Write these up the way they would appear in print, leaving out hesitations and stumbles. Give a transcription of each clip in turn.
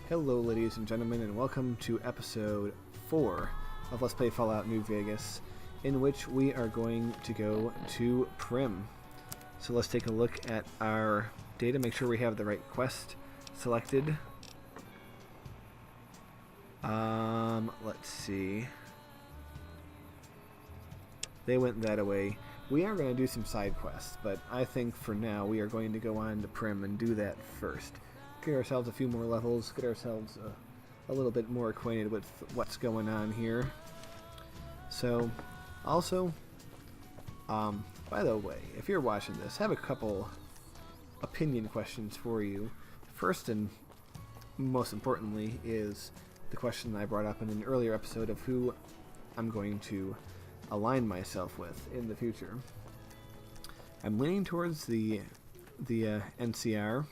Hello ladies and gentlemen, and welcome to episode 4 of Let's Play Fallout New Vegas, in which we are going to go to Primm. So let's take a look at our data, make sure we have the right quest selected. Let's see. They went that away. We are going to do some side quests, but I think for now we are going to go on to Primm and do that first. Get ourselves a few more levels, get ourselves a little bit more acquainted with what's going on here. So, also, by the way, if you're watching this, I have a couple opinion questions for you. First and most importantly is the question I brought up in an earlier episode of who I'm going to align myself with in the future. I'm leaning towards the NCR,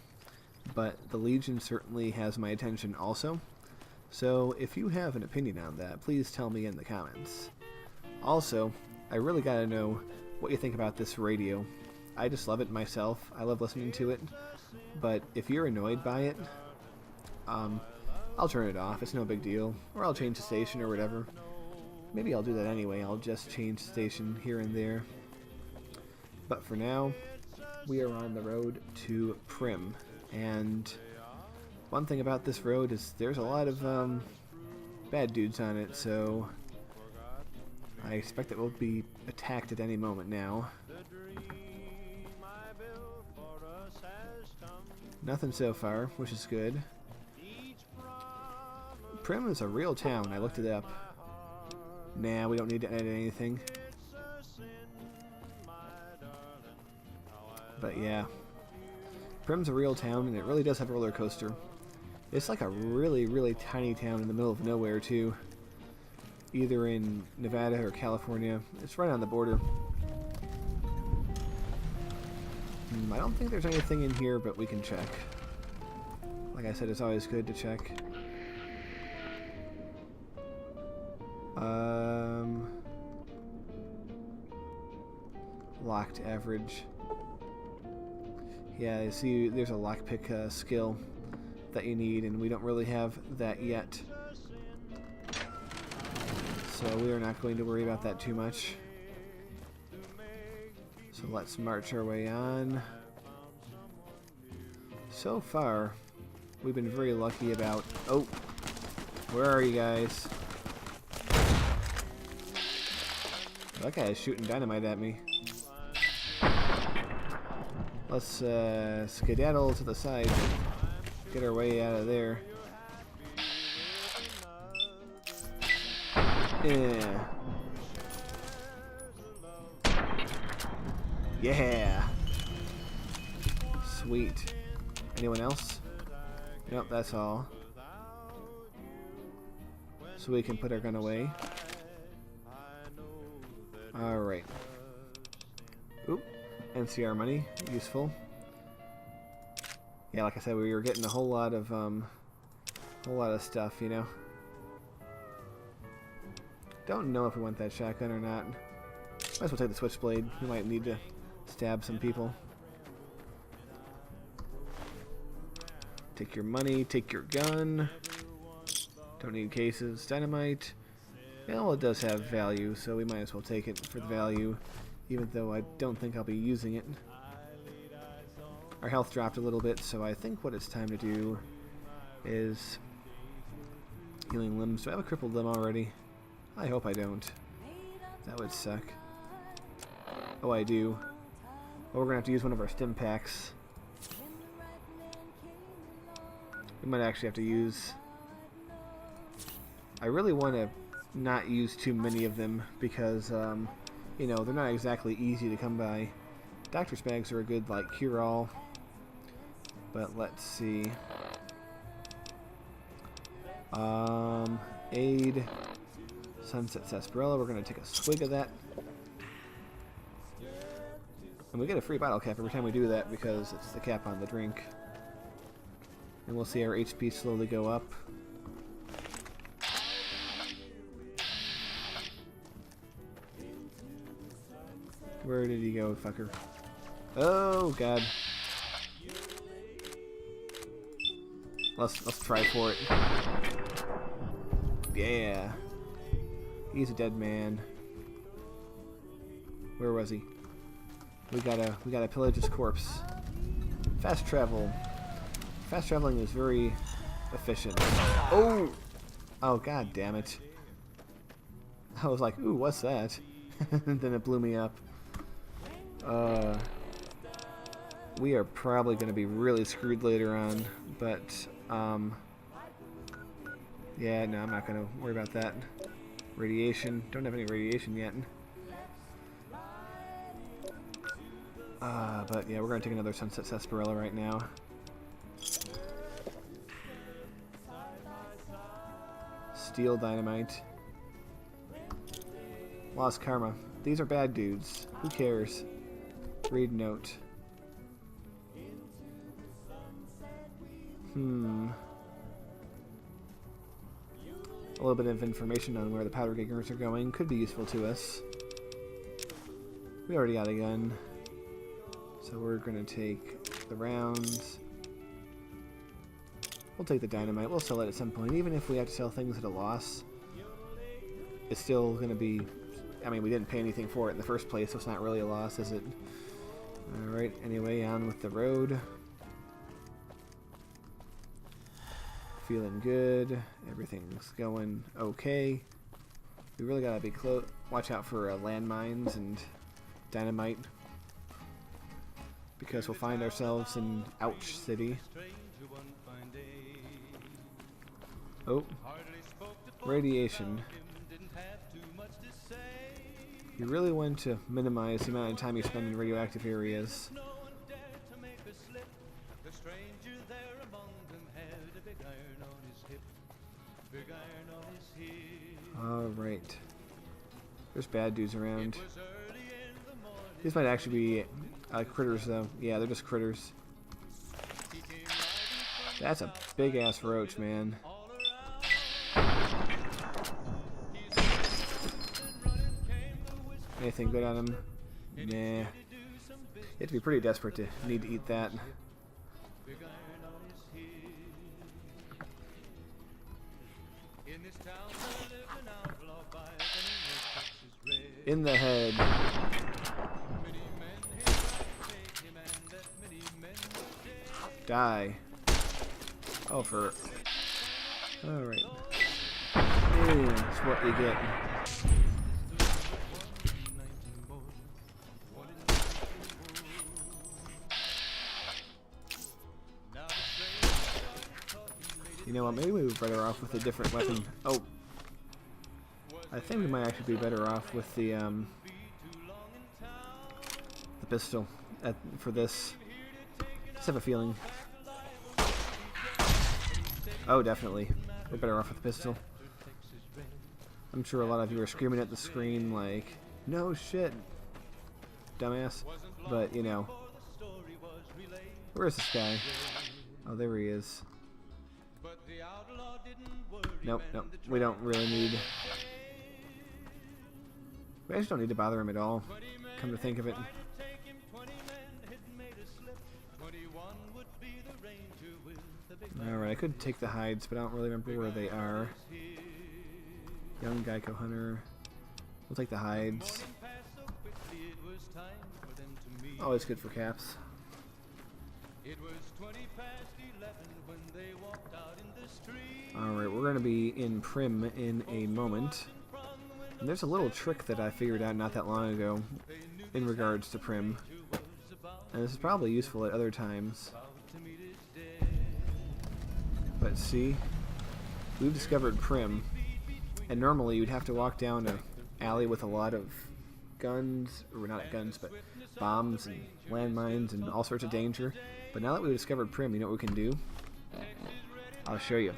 but the Legion certainly has my attention also. So if you have an opinion on that, please tell me in the comments. Also, I really gotta know what you think about this radio. I just love it myself. I love listening to it. But if you're annoyed by it, I'll turn it off. It's no big deal. Or I'll change the station or whatever. Maybe I'll do that anyway. I'll just change the station here and there. But for now, we are on the road to Primm. And one thing about this road is there's a lot of bad dudes on it, so I expect that we'll be attacked at any moment now. Nothing so far, which is good. Primm is a real town. I looked it up. Nah, we don't need to edit anything. But yeah. Primm's a real town, and it really does have a roller coaster. It's like a really, really tiny town in the middle of nowhere, too. Either in Nevada or California. It's right on the border. I don't think there's anything in here, but we can check. Like I said, it's always good to check. Locked average. Yeah, I see there's a lockpick skill that you need, and we don't really have that yet. So we are not going to worry about that too much. So let's march our way on. So far, we've been very lucky about... Oh! Where are you guys? That guy is shooting dynamite at me. Let's skedaddle to the side. Get our way out of there. Yeah. Yeah. Sweet. Anyone else? Nope, that's all. So we can put our gun away. Alright. Oop. NCR money. Useful. Yeah, like I said, we were getting a whole lot of stuff, you know. Don't know if we want that shotgun or not. Might as well take the switchblade. We might need to stab some people. Take your money, take your gun. Don't need cases. Dynamite. Well, it does have value, so we might as well take it for the value, even though I don't think I'll be using it. Our health dropped a little bit, so I think what it's time to do is healing limbs. Do I have a crippled limb already? I hope I don't. That would suck. Oh, I do. Well, we're going to have to use one of our stim packs. We might actually have to use... I really want to not use too many of them because, you know, they're not exactly easy to come by. Doctor's bags are a good, like, cure-all. But let's see. Aid. Sunset Sarsaparilla. We're going to take a swig of that. And we get a free bottle cap every time we do that because it's the cap on the drink. And we'll see our HP slowly go up. Where did he go, fucker? Oh, God. Let's try for it. Yeah. He's a dead man. Where was he? We gotta pillage his corpse. Fast travel. Fast traveling is very efficient. Oh! Oh, god damn it. I was like, ooh, what's that? And then it blew me up. We are probably going to be really screwed later on, but, yeah, no, I'm not going to worry about that. Radiation. Don't have any radiation yet. But, yeah, we're going to take another Sunset Sarsaparilla right now. Steel Dynamite. Lost Karma. These are bad dudes. Who cares? Read note. A little bit of information on where the powder gingers are going could be useful to us. We already got a gun. So we're going to take the rounds. We'll take the dynamite. We'll sell it at some point. Even if we have to sell things at a loss, it's still going to be... I mean, we didn't pay anything for it in the first place, so it's not really a loss, is it? Alright, anyway, on with the road. Feeling good. Everything's going okay. We really gotta be close. Watch out for landmines and dynamite, because we'll find ourselves in Ouch City. Oh, radiation. You really want to minimize the amount of time you spend in radioactive areas. Alright. There's bad dudes around. These might actually be critters, though. Yeah, they're just critters. That's a big-ass roach, man. Anything good on him? Nah. You have to be pretty desperate to need to eat that. In the head. Die. Oh, for... Alright. That's what you get. You know what, maybe we were better off with a different weapon. Oh. I think we might actually be better off with the pistol for this. Just have a feeling. Oh, definitely. We're better off with the pistol. I'm sure a lot of you are screaming at the screen like, no shit, dumbass. But, you know. Where is this guy? Oh, there he is. Nope, nope. We don't really need... We actually don't need to bother him at all, come to think of it. Alright, I could take the hides, but I don't really remember where they are. Young Geico Hunter. We'll take the hides. Always good for caps. Alright, we're going to be in Prim in a moment. And there's a little trick that I figured out not that long ago in regards to Prim. And this is probably useful at other times. But see, we've discovered Prim. And normally you'd have to walk down an alley with a lot of guns, or not guns, but bombs and landmines and all sorts of danger. But now that we've discovered Prim, you know what we can do? I'll show you.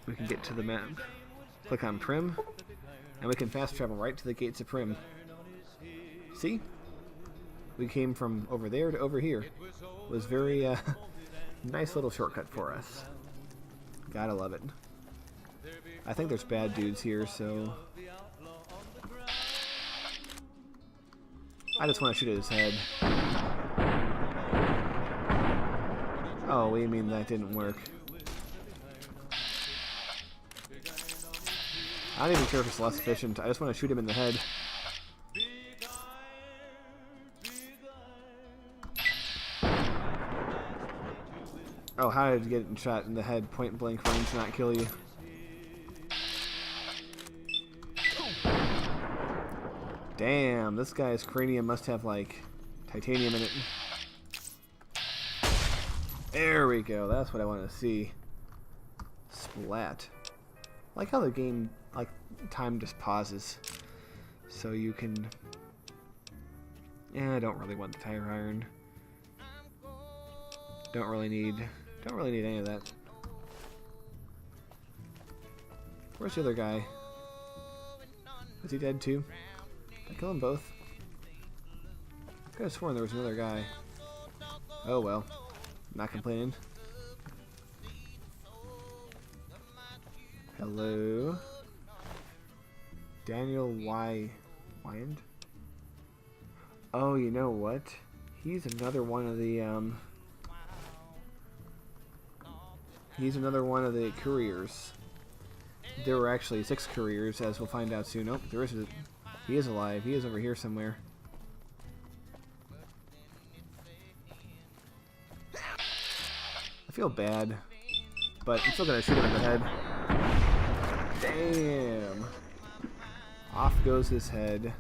We can get to the map. Click on Prim, and we can fast travel right to the gates of Prim. See? We came from over there to over here. It was very nice little shortcut for us. Gotta love it. I think there's bad dudes here, so... I just want to shoot at his head. Oh, we mean that didn't work. I'm not even sure if it's less efficient. I just want to shoot him in the head. Oh, how did you get shot in the head point blank range not kill you? Damn, this guy's cranium must have like titanium in it. There we go, that's what I want to see. Splat. I like how the game, like, time just pauses. So you can... Yeah, I don't really want the tire iron. Don't really need any of that. Where's the other guy? Is he dead too? Did I kill them both? I could have sworn there was another guy. Oh well. Not complaining. Hello? Daniel Wyand? Oh, you know what? He's another one of the, He's another one of the couriers. There were actually 6 couriers, as we'll find out soon. Nope, there is a... He is alive. He is over here somewhere. I feel bad, but I'm still gonna shoot him in the head. Damn! Off goes his head.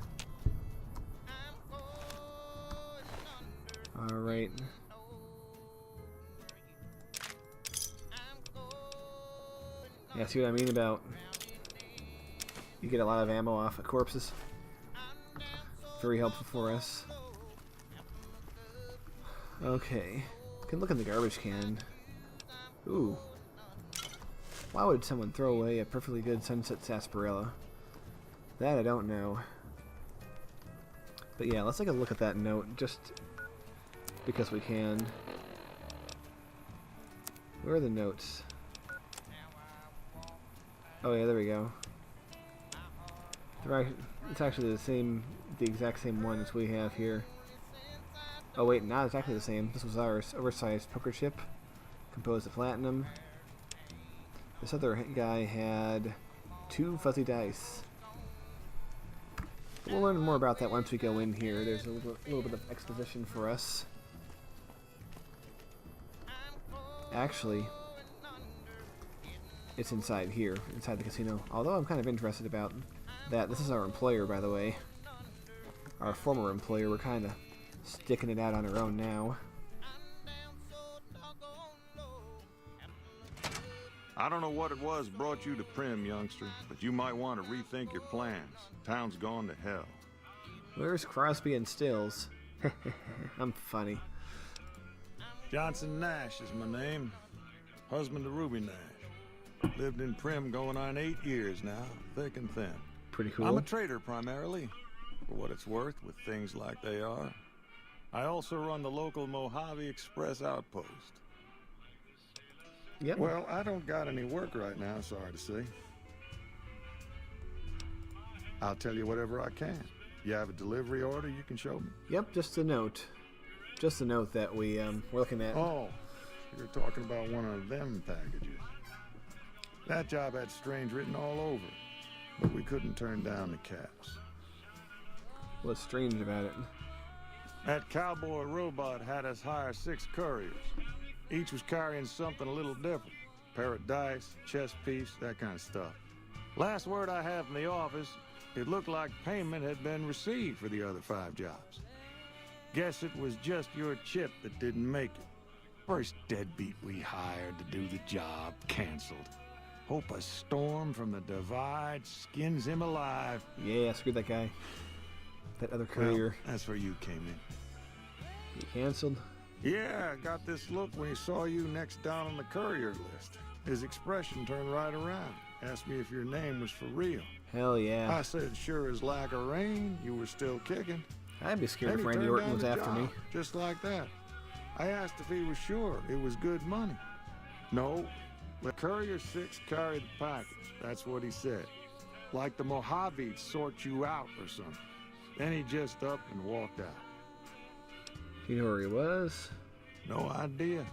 Alright. Yeah, see what I mean about you get a lot of ammo off of corpses. Very helpful for us. Okay. Can look in the garbage can. Ooh. Why would someone throw away a perfectly good Sunset Sarsaparilla? That I don't know. But yeah, let's take a look at that note just because we can. Where are the notes? Oh yeah, there we go. It's actually the exact same one as we have here. Oh wait, not exactly the same. This was ours. Oversized poker chip, composed of platinum. This other guy had 2 fuzzy dice. We'll learn more about that once we go in here. There's a little bit of exposition for us. Actually, it's inside here, inside the casino. Although I'm kind of interested about that. This is our employer, by the way. Our former employer. We're kind of sticking it out on our own now. I don't know what it was brought you to Primm, youngster, but you might want to rethink your plans. Town's gone to hell. Where's Crosby and Stills? I'm funny. Johnson Nash is my name. Husband to Ruby Nash. Lived in Primm going on 8 years now, thick and thin. Pretty cool. I'm a trader primarily, for what it's worth with things like they are. I also run the local Mojave Express outpost. Yep. Well, I don't got any work right now, sorry to say. I'll tell you whatever I can. You have a delivery order you can show me? Yep, just a note. Just a note that we're looking at. Oh, you're talking about one of them packages. That job had Strange written all over it, but we couldn't turn down the caps. What's strange about it? That cowboy robot had us hire 6 couriers. Each was carrying something a little different. Pair of dice, chess piece, that kind of stuff. Last word I have from the office, it looked like payment had been received for the other 5 jobs. Guess it was just your chip that didn't make it. First deadbeat we hired to do the job canceled. Hope a storm from the divide skins him alive. Yeah, screw that guy. That other courier. Well, that's where you came in. He canceled? Yeah, I got this look when he saw you next down on the courier list. His expression turned right around. Asked me if your name was for real. Hell yeah. I said, sure as lack of rain, you were still kicking. I'd be scared Then if he Randy turned Orton down was the after me. job, just like that. I asked if he was sure it was good money. No, the courier 6 carried the package. That's what he said. Like the Mojave'd sort you out or something. Then he just up and walked out. Do you know where he was? No idea.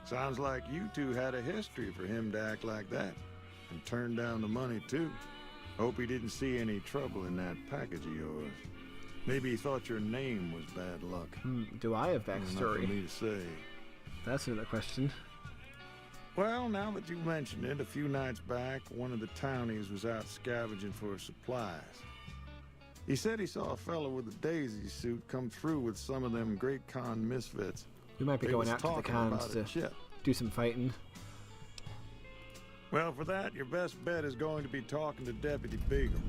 Sounds like you two had a history for him to act like that. And turn down the money, too. Hope he didn't see any trouble in that package of yours. Maybe he thought your name was bad luck. Do I have Not for backstory? me to say. That's another question. Well, now that you mention it, a few nights back, one of the townies was out scavenging for supplies. He said he saw a fellow with a daisy suit come through with some of them Great Khan misfits. We might be They going was out to the talking cons about a to chip. do some fighting. Well, for that, your best bet is going to be talking to Deputy Beagle.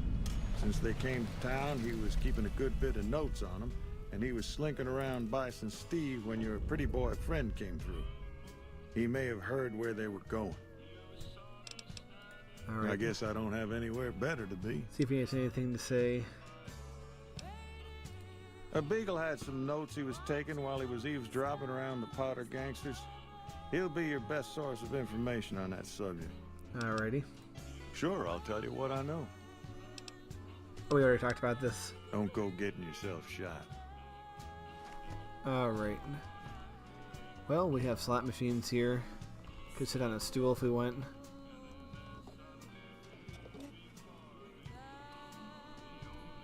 Since they came to town, he was keeping a good bit of notes on them, and he was slinking around Bison Steve when your pretty boy friend came through. He may have heard where they were going. All right. I guess I don't have anywhere better to be. See if he has anything to say. Beagle had some notes he was taking while he was eavesdropping around the Potter gangsters. He'll be your best source of information on that subject. Alrighty. Sure, I'll tell you what I know. Oh, we already talked about this. Don't go getting yourself shot. Alright. Well, we have slot machines here. Could sit on a stool if we want.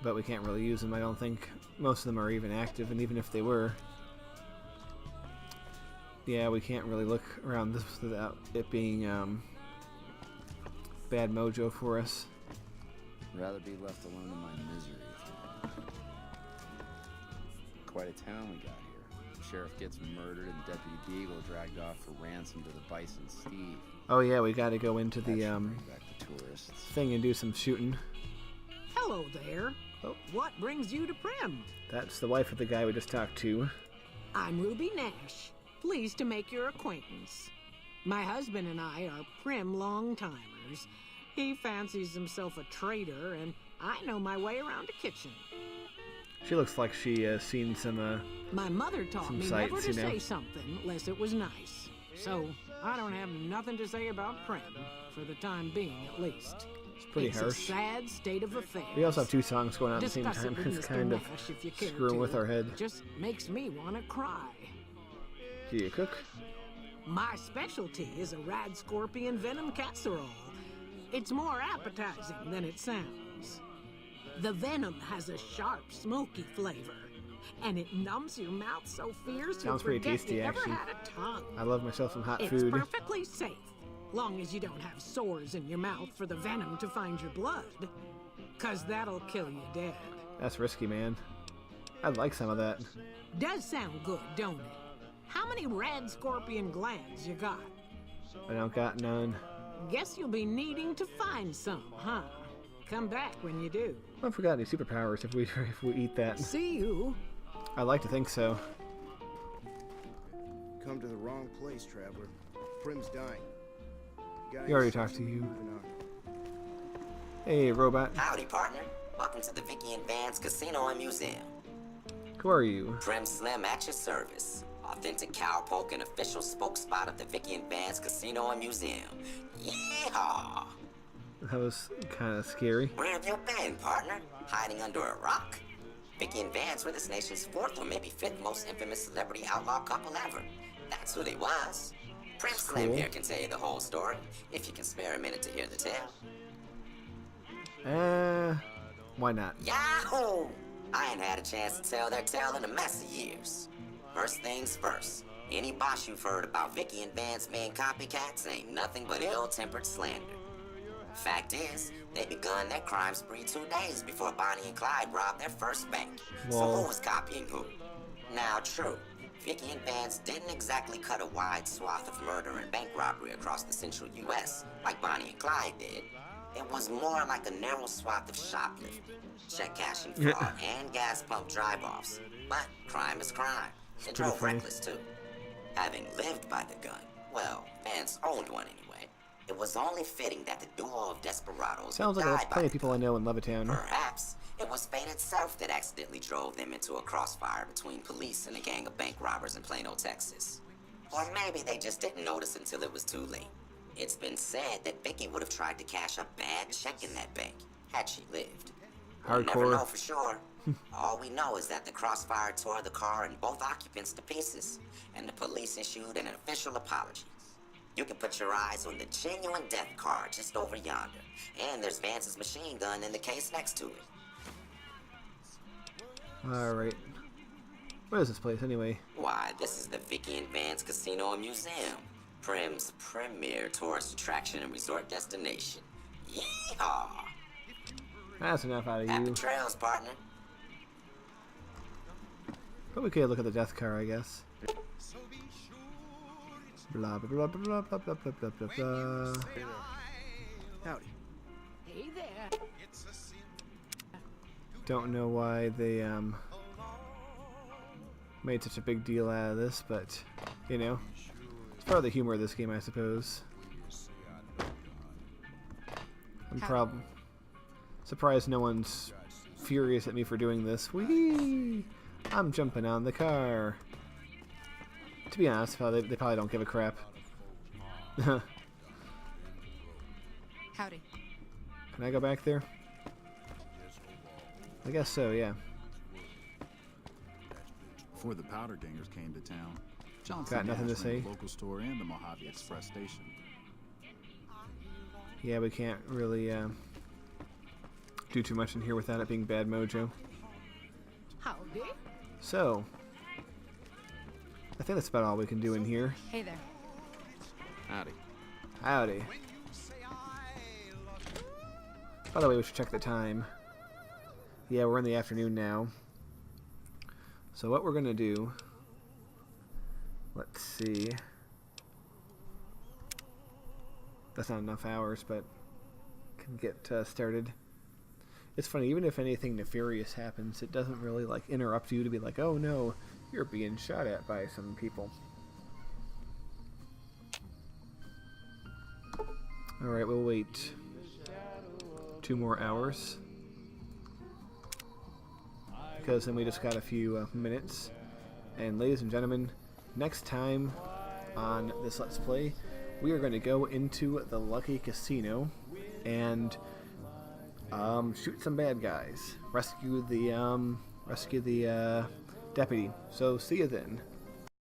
But we can't really use them, I don't think. Most of them are even active, and even if they were... Yeah, we can't really look around this without it being, bad mojo for us. Rather be left alone in my misery. Quite a town we got here. The sheriff gets murdered and Deputy Beagle dragged off for ransom to the Bison Steve. Oh yeah, we gotta go into That the, should bring back the tourists. thing and do some shooting. Hello there. Oh. What brings you to Prim? That's the wife of the guy we just talked to. I'm Ruby Nash. Pleased to make your acquaintance. My husband and I are Prim long-timers. He fancies himself a trader, and I know my way around a kitchen. She looks like she has seen some, My mother taught Some me sights, never to you know. say something unless it was nice. So I don't have nothing to say about Prim, for the time being at least. it's pretty it's harsh. a sad state of affairs. We also have two songs going on at the same Discuss time. it with It's Mr. kind of Nash if you care screwing with to. our head. Just makes me want to cry. Do you cook? My specialty is a rad scorpion venom casserole. It's more appetizing than it sounds. The venom has a sharp, smoky flavor, and it numbs your mouth so fierce you'll Sounds pretty forget tasty, you ever actually. had a tongue. I love myself some hot It's food. perfectly safe, long as you don't have sores in your mouth for the venom to find your blood. 'Cause that'll kill you dead. That's risky, man. I'd like some of that. Does sound good, don't it? How many rad scorpion glands you got? I don't got none. Guess you'll be needing to find some, huh? Come back when you do. I forgot any superpowers if we if we eat that. See you. I'd like to think so. Come to the wrong place, traveler. Prim's dying. He already talked to you. Moving on. Hey, robot. Howdy, partner. Welcome to the Vicky and Vance Casino and Museum. Who are you? Prim Slim at your service. Authentic cowpoke and official spokesspot of the Vicky and Vance Casino and Museum. Yeehaw! That was kind of scary. Where have you been, partner? Hiding under a rock? Vicky and Vance were this nation's fourth or maybe fifth most infamous celebrity outlaw couple ever. That's who they was. Prim Slim cool. here can tell you the whole story, if you can spare a minute to hear the tale. Why not? Yahoo! I ain't had a chance to tell their tale in a mess of years. First things first, any bosh you've heard about Vicky and Vance being copycats ain't nothing but ill-tempered slander. Fact is, they begun their crime spree 2 days before Bonnie and Clyde robbed their first bank. So Whoa. who was copying who? Now true, Vicky and Vance didn't exactly cut a wide swath of murder and bank robbery across the central U.S. like Bonnie and Clyde did. It was more like a narrow swath of shoplifting, check cashing fraud, and gas pump drive-offs. But crime is crime. They pretty drove funny. reckless too. Having lived by the gun, well, Vance owned one anyway. It was only fitting that the duo of desperados Sounds like died there's by plenty of the people I know in Levittown. Perhaps it was fate itself that accidentally drove them into a crossfire between police and a gang of bank robbers in Plano, Texas. Or maybe they just didn't notice until it was too late. It's been said that Vicky would have tried to cash a bad check in that bank had she lived. We'll never Hardcore. know for sure, All we know is that the crossfire tore the car and both occupants to pieces, and the police issued an official apology. You can put your eyes on the genuine death car just over yonder, and there's Vance's machine gun in the case next to it. Alright. What is this place, anyway? Why, this is the Vicky and Vance Casino and Museum, Prim's premier tourist attraction and resort destination. Yeehaw! That's enough out of Happy you. trails, partner. But we could look at the death car, I guess. Blah, blah, blah, blah, blah, blah, blah, blah, blah, blah. Howdy. Hey there. Don't know why they, made such a big deal out of this, but, you know, it's part of the humor of this game, I suppose. I'm surprised no one's furious at me for doing this. Whee! I'm jumping on the car. To be honest, they probably don't give a crap. Howdy. Can I go back there? I guess so, yeah. Before the Powder Gangers came to town, Johnson Got nothing to Gas ran say? the local store and the Mojave Express station. Yeah, we can't really do too much in here without it being bad mojo. Howdy. So, I think that's about all we can do in here. Hey there. Howdy. Howdy. By the way, we should check the time. Yeah, we're in the afternoon now. So what we're gonna do, let's see. That's not enough hours, but can get started. It's funny, even if anything nefarious happens, it doesn't really like interrupt you to be like, oh no, you're being shot at by some people. Alright, we'll wait 2 more hours, because then we just got a few minutes. And ladies and gentlemen, next time on this Let's Play, we are going to go into the Lucky Casino and shoot some bad guys, rescue the deputy. So see you then.